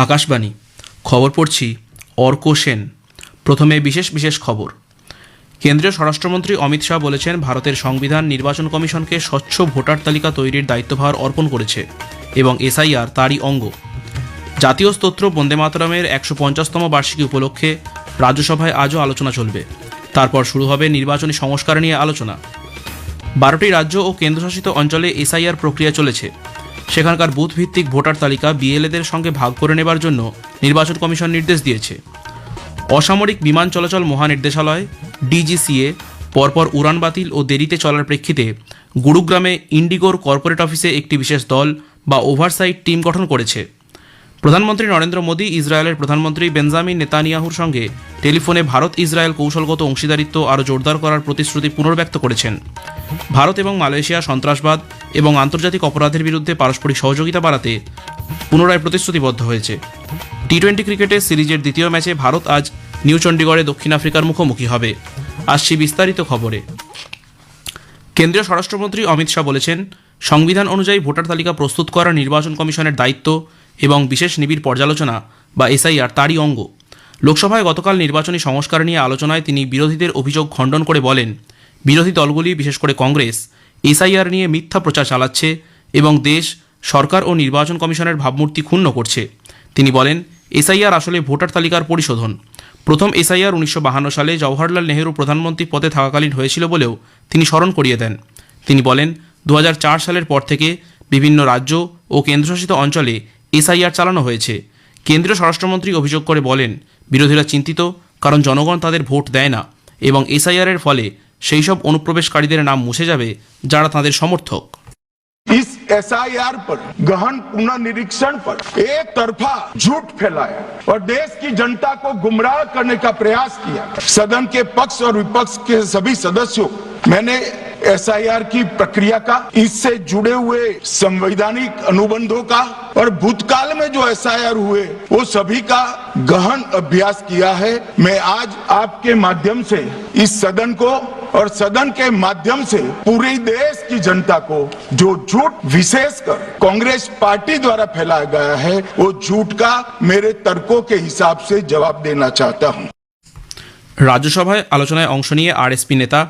আকাশবাণী খবর পড়ছি অর্ক সেন। প্রথমে বিশেষ খবর। কেন্দ্রীয় স্বরাষ্ট্রমন্ত্রী অমিত শাহ বলেছেন, ভারতের সংবিধান নির্বাচন কমিশনকে স্বচ্ছ ভোটার তালিকা তৈরির দায়িত্বভার অর্পণ করেছে এবং এসআইআর তারই অঙ্গ। জাতীয় স্তোত্র বন্দে মাতরমের 150তম বার্ষিকী উপলক্ষে রাজ্যসভায় আজও আলোচনা চলবে। তারপর শুরু হবে নির্বাচনী সংস্কার নিয়ে আলোচনা। 12টি রাজ্য ও কেন্দ্রশাসিত অঞ্চলে এসআইআর প্রক্রিয়া চলেছে। সেখানকার বুথ ভিত্তিক ভোটার তালিকা বিএলএদের সঙ্গে ভাগ করে নেবার জন্য নির্বাচন কমিশন নির্দেশ দিয়েছে। অসামরিক বিমান চলাচল মহানির্দেশালয় ডিজিসিএ পরপর উড়ান বাতিল ও দেরিতে চলার প্রেক্ষিতে গুরুগ্রামে ইন্ডিগোর কর্পোরেট অফিসে একটি বিশেষ দল বা ওভারসাইট টিম গঠন করেছে। প্রধানমন্ত্রী নরেন্দ্র মোদী ইসরায়েলের প্রধানমন্ত্রী বেঞ্জামিন নেতানিয়াহুর সঙ্গে টেলিফোনে ভারত ইসরায়েল কৌশলগত অংশীদারিত্ব আরও জোরদার করার প্রতিশ্রুতি পুনর্ব্যক্ত করেছেন। ভারত এবং মালয়েশিয়া সন্ত্রাসবাদ এবং আন্তর্জাতিক অপরাধের বিরুদ্ধে পারস্পরিক সহযোগিতা বাড়াতে পুনরায় প্রতিশ্রুতিবদ্ধ হয়েছে। টি-20 ক্রিকেটে সিরিজের দ্বিতীয় ম্যাচে ভারত আজ নিউ চণ্ডীগড়ে দক্ষিণ আফ্রিকার মুখোমুখি হবে। আসছি বিস্তারিত খবরে। কেন্দ্রীয় স্বরাষ্ট্রমন্ত্রী অমিত শাহ বলেছেন, সংবিধান অনুযায়ী ভোটার তালিকা প্রস্তুত করা নির্বাচন কমিশনের দায়িত্ব এবং বিশেষ নিবিড় পর্যালোচনা বা এসআইআর তারই অঙ্গ। লোকসভায় গতকাল নির্বাচনী সংস্কার নিয়ে আলোচনায় তিনি বিরোধীদের অভিযোগ খণ্ডন করে বলেন, বিরোধী দলগুলি বিশেষ করে কংগ্রেস এসআইআর নিয়ে মিথ্যা প্রচার চালাচ্ছে এবং দেশ, সরকার ও নির্বাচন কমিশনের ভাবমূর্তি ক্ষুণ্ণ করছে। তিনি বলেন, এসআইআর আসলে ভোটার তালিকার পরিশোধন। প্রথম এসআইআর 1952 সালে জওহরলাল নেহরু প্রধানমন্ত্রী পদে থাকাকালীন হয়েছিল বলেও তিনি স্মরণ করিয়ে দেন। তিনি বলেন, 2004 সালের পর থেকে বিভিন্ন রাজ্য ও কেন্দ্রশাসিত অঞ্চলে এসআইআর চালানো হয়েছে। কেন্দ্রীয় স্বরাষ্ট্রমন্ত্রী অভিযোগ করে বলেন, বিরোধীরা চিন্তিত কারণ জনগণ তাদের ভোট দেয় না এবং এসআইআরের ফলে সেই সব অনুপ্রবেশকারীদের নাম মুছে যাবে যারা তাদের সমর্থক। इस एसआईआर पर गहन पुनर्निरीक्षण पर एक तरफा झूठ फैलाया और देश की जनता को गुमराह करने का प्रयास किया। सदन के पक्ष और विपक्ष के सभी सदस्यों मैंने एसआईआर की प्रक्रिया का, इससे जुड़े हुए संवैधानिक अनुबंधों का और भूतकाल में जो एसआईआर हुए वो सभी का गहन अभ्यास किया है। मैं आज आपके माध्यम से इस सदन को और सदन के माध्यम से पूरे देश की जनता को जो झूठ विशेषकर कांग्रेस पार्टी द्वारा फैलाया गया है वो झूठ का मेरे तर्कों के हिसाब से जवाब देना चाहता हूं। রাজ্যসভায় আলোচনায় অংশ নিয়ে আরএসপি নেতা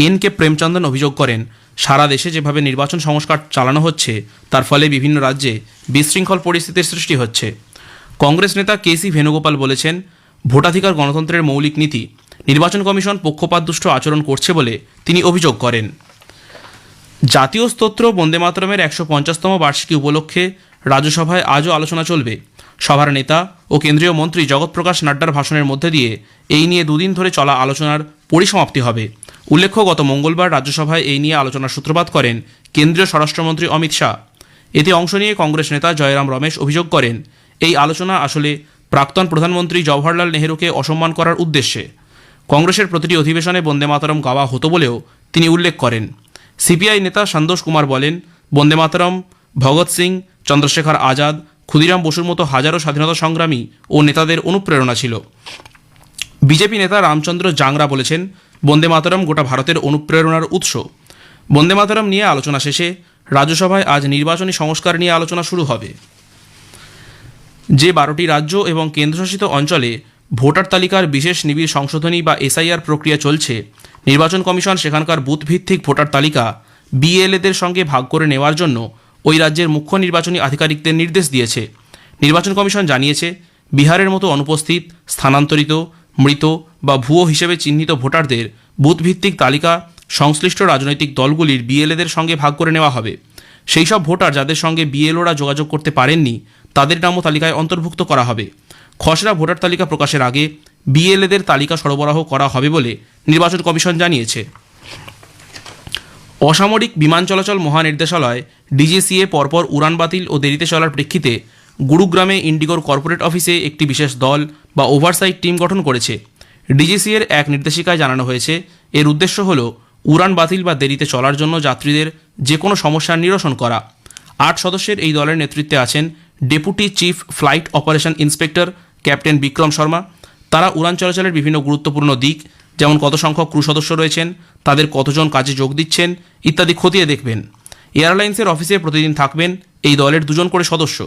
এন.কে প্রেমচন্দন অভিযোগ করেন, সারা দেশে যেভাবে নির্বাচন সংস্কার চালানো হচ্ছে তার ফলে বিভিন্ন রাজ্যে বিশৃঙ্খল পরিস্থিতির সৃষ্টি হচ্ছে। কংগ্রেস নেতা কে.সি. ভেনুগোপাল বলেছেন, ভোটাধিকার গণতন্ত্রের মৌলিক নীতি। নির্বাচন কমিশন পক্ষপাতদুষ্ট আচরণ করছে বলে তিনি অভিযোগ করেন। জাতীয় স্তোত্র বন্দে মাতরমের 150তম বার্ষিকী উপলক্ষে রাজ্যসভায় আজও আলোচনা চলবে। সভার নেতা ও কেন্দ্রীয় মন্ত্রী জগৎ প্রকাশ নাড্ডার ভাষণের মধ্যে দিয়ে এই নিয়ে দুদিন ধরে চলা আলোচনার পরিসমাপ্তি হবে। উল্লেখ্য, গত মঙ্গলবার রাজ্যসভায় এই নিয়ে আলোচনার সূত্রপাত করেন কেন্দ্রীয় স্বরাষ্ট্রমন্ত্রী অমিত শাহ। এতে অংশ নিয়ে কংগ্রেস নেতা জয়রাম রমেশ অভিযোগ করেন, এই আলোচনা আসলে প্রাক্তন প্রধানমন্ত্রী জওহরলাল নেহরুকে অসম্মান করার উদ্দেশ্যে। কংগ্রেসের প্রতিটি অধিবেশনে বন্দে মাতরম গাওয়া হতো বলেও তিনি উল্লেখ করেন। সিপিআই নেতা সন্তোষ কুমার বলেন, বন্দে মাতরম ভগৎ সিং, চন্দ্রশেখর আজাদ, ক্ষুদিরাম বসুর মতো হাজারো স্বাধীনতা সংগ্রামী ও নেতাদের অনুপ্রেরণা ছিল। বিজেপি নেতা রামচন্দ্র জাংরা বলেছেন, বন্দে মাতরম গোটা ভারতের অনুপ্রেরণার উৎস। বন্দে মাতরম নিয়ে আলোচনা শেষে রাজ্যসভায় আজ নির্বাচনী সংস্কার নিয়ে আলোচনা শুরু হবে। যে 12টি রাজ্য এবং কেন্দ্রশাসিত অঞ্চলে ভোটার তালিকার বিশেষ নিবিড় সংশোধনী বা এসআইআর প্রক্রিয়া চলছে, নির্বাচন কমিশন সেখানকার বুথ ভিত্তিক ভোটার তালিকা বিএলএদের সঙ্গে ভাগ করে নেওয়ার জন্য ওই রাজ্যের মুখ্য নির্বাচনী আধিকারিকদের নির্দেশ দিয়েছে। নির্বাচন কমিশন জানিয়েছে, বিহারের মতো অনুপস্থিত, স্থানান্তরিত, মৃত বা ভুয়ো হিসেবে চিহ্নিত ভোটারদের বুথ ভিত্তিক তালিকা সংশ্লিষ্ট রাজনৈতিক দলগুলির বিএলএদের সঙ্গে ভাগ করে নেওয়া হবে। সেই সব ভোটার যাদের সঙ্গে বিএলওরা যোগাযোগ করতে পারেননি তাদের নামও তালিকায় অন্তর্ভুক্ত করা হবে। খসড়া ভোটার তালিকা প্রকাশের আগে বিএলএদের তালিকা সরবরাহ করা হবে বলে নির্বাচন কমিশন জানিয়েছে। অসামরিক বিমান চলাচল মহানির্দেশালয় ডিজিসিএ পরপর উড়ান বাতিল ও দেরিতে চলার প্রেক্ষিতে গুরুগ্রামে ইন্ডিগোর কর্পোরেট অফিসে একটি বিশেষ দল বা ওভারসাইট টিম গঠন করেছে। ডিজিসিএর এক নির্দেশিকায় জানানো হয়েছে, এর উদ্দেশ্য হল উড়ান বাতিল বা দেরিতে চলার জন্য যাত্রীদের যে কোনো সমস্যার নিরসন করা। 8 সদস্যের এই দলের নেতৃত্বে আছেন deputy chief flight operation inspector captain Vikram Sharma. তারা উড়ান চলাচলের বিভিন্ন গুরুত্বপূর্ণ দিক, যেমন কত সংখ্যক ক্রু সদস্য রয়েছেন, তাদের কতজন কাজে যোগ দিচ্ছেন ইত্যাদি খতিয়ে দেখবেন। এয়ারলাইন্সের অফিসে প্রতিদিন থাকবেন এই দলের 2 জন করে সদস্য।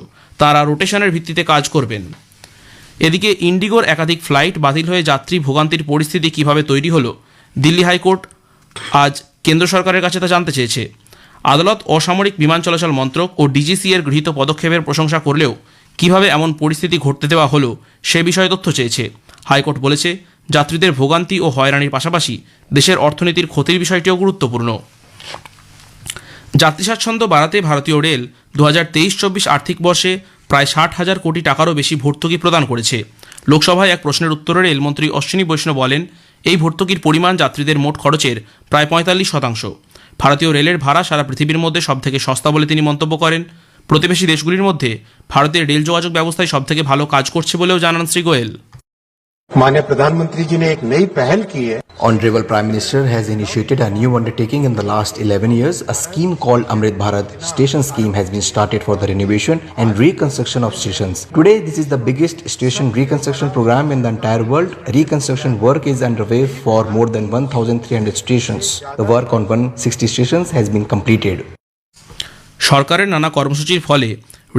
তারা রোটেশনের ভিত্তিতে কাজ করবেন। এদিকে ইন্ডিগোর একাধিক ফ্লাইট বাতিল হয়ে যাত্রী ভোগান্তির পরিস্থিতি কিভাবে তৈরি হলো, দিল্লি হাইকোর্ট আজ কেন্দ্র সরকারের কাছে তা জানতে চেয়েছে। আদালত অসামরিক বিমান চলাচল মন্ত্রক ও ডিজিসি এর গৃহীত পদক্ষেপের প্রশংসা করলেও কিভাবে এমন পরিস্থিতি ঘটতে দেওয়া হলো সে বিষয়ে তথ্য চেয়েছে। হাইকোর্ট বলেছে, যাত্রীদের ভোগান্তি ও হয়রানির পাশাপাশি দেশের অর্থনীতির ক্ষতির বিষয়টিও গুরুত্বপূর্ণ। যাত্রী স্বাচ্ছন্দ্য বাড়াতে ভারতীয় রেল 2023-24 আর্থিক বর্ষে প্রায় 60,000 কোটি টাকারও বেশি ভর্তুকি প্রদান করেছে। লোকসভায় এক প্রশ্নের উত্তরে রেলমন্ত্রী অশ্বিনী বৈষ্ণব বলেন, এই ভর্তুকির পরিমাণ যাত্রীদের মোট খরচের প্রায় 45%। ভারতীয় রেলের ভাড়া সারা পৃথিবীর মধ্যে সবথেকে সস্তা বলে তিনি মন্তব্য করেন। প্রতিবেশী দেশগুলির মধ্যে ভারতের রেল যোগাযোগ ব্যবস্থায় সবথেকে ভালো কাজ করছে বলেও জানান শ্রী গোয়েল। माननीय प्रधानमंत्री जी ने एक नई पहल की है। Honorable Prime Minister has initiated a new undertaking in the last 11 years. A scheme called Amrit Bharat Station Scheme has been started for the renovation and reconstruction of stations. Today, this is the biggest station reconstruction program in the entire world. Reconstruction work is underway for more than 1,300 stations. The work on 160 stations has been completed. সরকারের নানা কর্মসূচির ফলে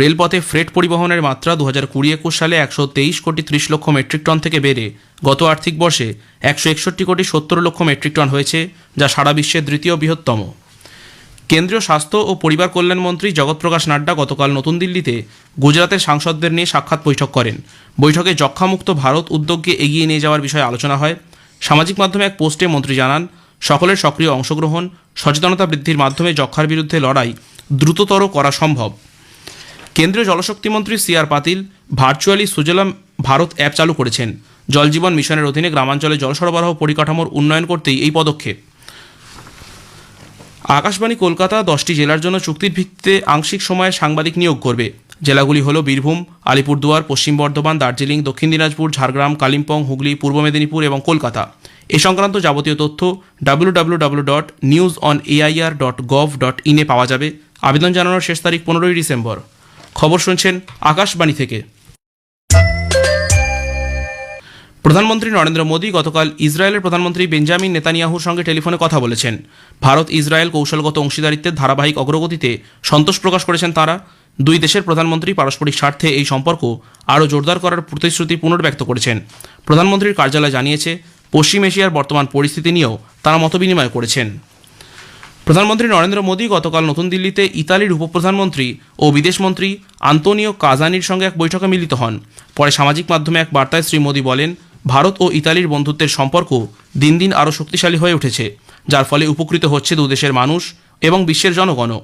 রেলপথে freight পরিবহনের মাত্রা 2020-21 সালে 123 কোটি 30 লক্ষ মেট্রিক টন থেকে বেড়ে গত আর্থিক বর্ষে 161 কোটি 70 লক্ষ মেট্রিক টন হয়েছে, যা সারা বিশ্বের দ্বিতীয় বৃহত্তম। কেন্দ্রীয় স্বাস্থ্য ও পরিবার কল্যাণ মন্ত্রী জগৎ প্রকাশ নাড্ডা গতকাল নতুন দিল্লিতে গুজরাতের সাংসদদের নিয়ে সাক্ষাৎ বৈঠক করেন। বৈঠকে যক্ষ্মামুক্ত ভারত উদ্যোগকে এগিয়ে নিয়ে যাওয়ার বিষয়ে আলোচনা হয়। সামাজিক মাধ্যমে এক পোস্টে মন্ত্রী জানান, সকলের সক্রিয় অংশগ্রহণ, সচেতনতা বৃদ্ধির মাধ্যমে যক্ষ্মার বিরুদ্ধে লড়াই দ্রুততর করা সম্ভব। কেন্দ্রীয় জলশক্তি মন্ত্রী সি.আর. পাতিল ভার্চুয়ালি সুজলাম ভারত অ্যাপ চালু করেছেন। জল জীবন মিশনের অধীনে গ্রামাঞ্চলে জল সরবরাহ পরিকাঠামোর উন্নয়ন করতেই এই পদক্ষেপ। আকাশবাণী কলকাতা 10টি জেলার জন্য চুক্তির ভিত্তিতে আংশিক সময়ে সাংবাদিক নিয়োগ করবে। জেলাগুলি হল বীরভূম, আলিপুরদুয়ার, পশ্চিম বর্ধমান, দার্জিলিং, দক্ষিণ দিনাজপুর, ঝাড়গ্রাম, কালিম্পং, হুগলি, পূর্ব মেদিনীপুর এবং কলকাতা। এ সংক্রান্ত যাবতীয় তথ্য www.newsonair.gov.in এ পাওয়া যাবে। আবেদন জানানোর শেষ তারিখ 15 ডিসেম্বর। খবর শুনছেন আকাশবাণী থেকে। প্রধানমন্ত্রী নরেন্দ্র মোদী গতকাল ইসরায়েলের প্রধানমন্ত্রী বেঞ্জামিন নেতানিয়াহুর সঙ্গে টেলিফোনে কথা বলেছেন। ভারত ইসরায়েল কৌশলগত অংশীদারিত্বের ধারাবাহিক অগ্রগতিতে সন্তোষ প্রকাশ করেছেন তাঁরা। দুই দেশের প্রধানমন্ত্রী পারস্পরিক স্বার্থে এই সম্পর্ক আরও জোরদার করার প্রতিশ্রুতি পুনর্ব্যক্ত করেছেন। প্রধানমন্ত্রীর কার্যালয় জানিয়েছে, পশ্চিম এশিয়ার বর্তমান পরিস্থিতি নিয়েও তাঁরা মতবিনিময় করেছেন। প্রধানমন্ত্রী নরেন্দ্র মোদী গতকাল নতুন দিল্লিতে ইতালির উপপ্রধানমন্ত্রী ও বিদেশমন্ত্রী আন্তোনিও কাজানির সঙ্গে এক বৈঠকে মিলিত হন। পরে সামাজিক মাধ্যমে এক বার্তায় শ্রী মোদী বলেন, ভারত ও ইতালির বন্ধুত্বের সম্পর্ক দিন দিন আরও শক্তিশালী হয়ে উঠেছে, যার ফলে উপকৃত হচ্ছে দুদেশের মানুষ এবং বিশ্বের জনগণও।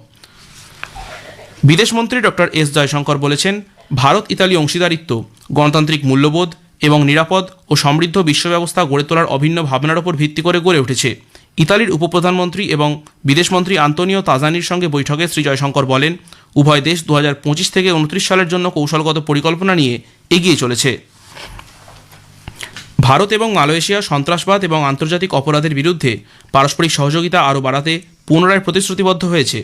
বিদেশমন্ত্রী ডক্টর এস জয়শঙ্কর বলেছেন, ভারত ইতালি অংশীদারিত্ব গণতান্ত্রিক মূল্যবোধ এবং নিরাপদ ও সমৃদ্ধ বিশ্বব্যবস্থা গড়ে তোলার অভিন্ন ভাবনার ওপর ভিত্তি করে গড়ে উঠেছে। ইতালির উপপ্রধানমন্ত্রী এবং বিদেশমন্ত্রী আন্তোনিও তাজানির সঙ্গে বৈঠকে শ্রী জয়শঙ্কর বলেন, উভয় দেশ 2025 থেকে 29 সালের জন্য কৌশলগত পরিকল্পনা নিয়ে এগিয়ে চলেছে। ভারত এবং মালয়েশিয়া সন্ত্রাসবাদ এবং আন্তর্জাতিক অপরাধের বিরুদ্ধে পারস্পরিক সহযোগিতা আরও বাড়াতে পুনরায় প্রতিশ্রুতিবদ্ধ হয়েছে।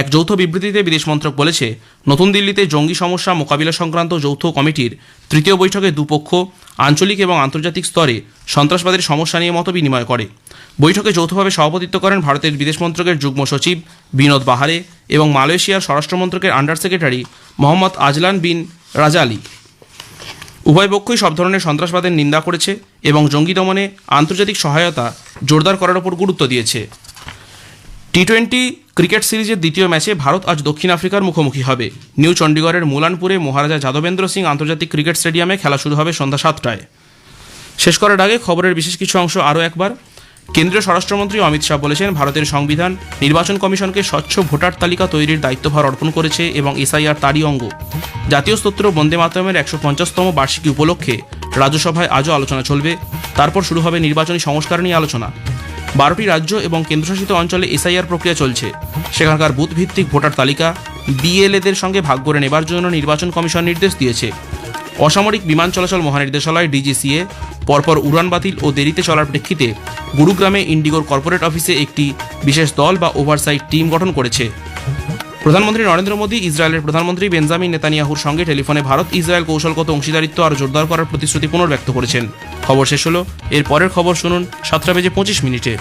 এক যৌথ বিবৃতিতে বিদেশ মন্ত্রক বলেছে, নতুন দিল্লিতে জঙ্গি সমস্যা মোকাবিলা সংক্রান্ত যৌথ কমিটির তৃতীয় বৈঠকে দুপক্ষ আঞ্চলিক এবং আন্তর্জাতিক স্তরে সন্ত্রাসবাদের সমস্যা নিয়ে মত বিনিময় করে। বৈঠকে যৌথভাবে সভাপতিত্ব করেন ভারতের বিদেশ মন্ত্রকের যুগ্ম সচিব বিনোদ বাহারে এবং মালয়েশিয়ার স্বরাষ্ট্র মন্ত্রকের আন্ডার সেক্রেটারি মোহাম্মদ আজলান বিন রাজালি। উভয় পক্ষই সব ধরনের সন্ত্রাসবাদের নিন্দা করেছে এবং জঙ্গি দমনে আন্তর্জাতিক সহায়তা জোরদার করার ওপর গুরুত্ব দিয়েছে। টি-20 ক্রিকেট সিরিজের দ্বিতীয় ম্যাচে ভারত আজ দক্ষিণ আফ্রিকার মুখোমুখি হবে। নিউ চণ্ডীগড়ের মুলানপুরে মহারাজা যাদবেন্দ্র সিং আন্তর্জাতিক ক্রিকেট স্টেডিয়ামে খেলা শুরু হবে সন্ধ্যা 7টায়। শেষ করার আগে খবরের বিশেষ কিছু অংশ আরও একবার। কেন্দ্রীয় স্বরাষ্ট্রমন্ত্রী অমিত শাহ বলেছেন, ভারতের সংবিধান নির্বাচন কমিশনকে স্বচ্ছ ভোটার তালিকা তৈরির দায়িত্বভার অর্পণ করেছে এবং এসআইআর তারই অঙ্গ। জাতীয় স্তোত্র বন্দে মাতরমের 150তম বার্ষিকী উপলক্ষে রাজ্যসভায় আজও আলোচনা চলবে। তারপর শুরু হবে নির্বাচনী সংস্কার নিয়ে আলোচনা। 12টি রাজ্য এবং কেন্দ্রশাসিত অঞ্চলে এসআইআর প্রক্রিয়া চলছে। সেখানকার বুথ ভিত্তিক ভোটার তালিকা বিএলএদের সঙ্গে ভাগ করে নেবার জন্য নির্বাচন কমিশন নির্দেশ দিয়েছে। অসামরিক বিমান চলাচল মহানির্দেশালয় ডিজিসিএ পরপর উড়ান বাতিল ও দেরিতে চলার প্রেক্ষিতে গুরুগ্রামে ইন্ডিগোর কর্পোরেট অফিসে একটি বিশেষ দল বা ওভারসাইট টিম গঠন করেছে। প্রধানমন্ত্রী নরেন্দ্র মোদী ইসরায়েলের প্রধানমন্ত্রী বেঞ্জামিন নেতানিয়াহুর সঙ্গে টেলিফোনে ভারত ইসরায়েল কৌশলগত অংশীদারিত্ব আরও জোরদার করার প্রতিশ্রুতি পুনর্ব্যক্ত করেছেন। খবর শেষ হলো। এর পরের খবর শুনুন 7টা বেজে 25 মিনিটে।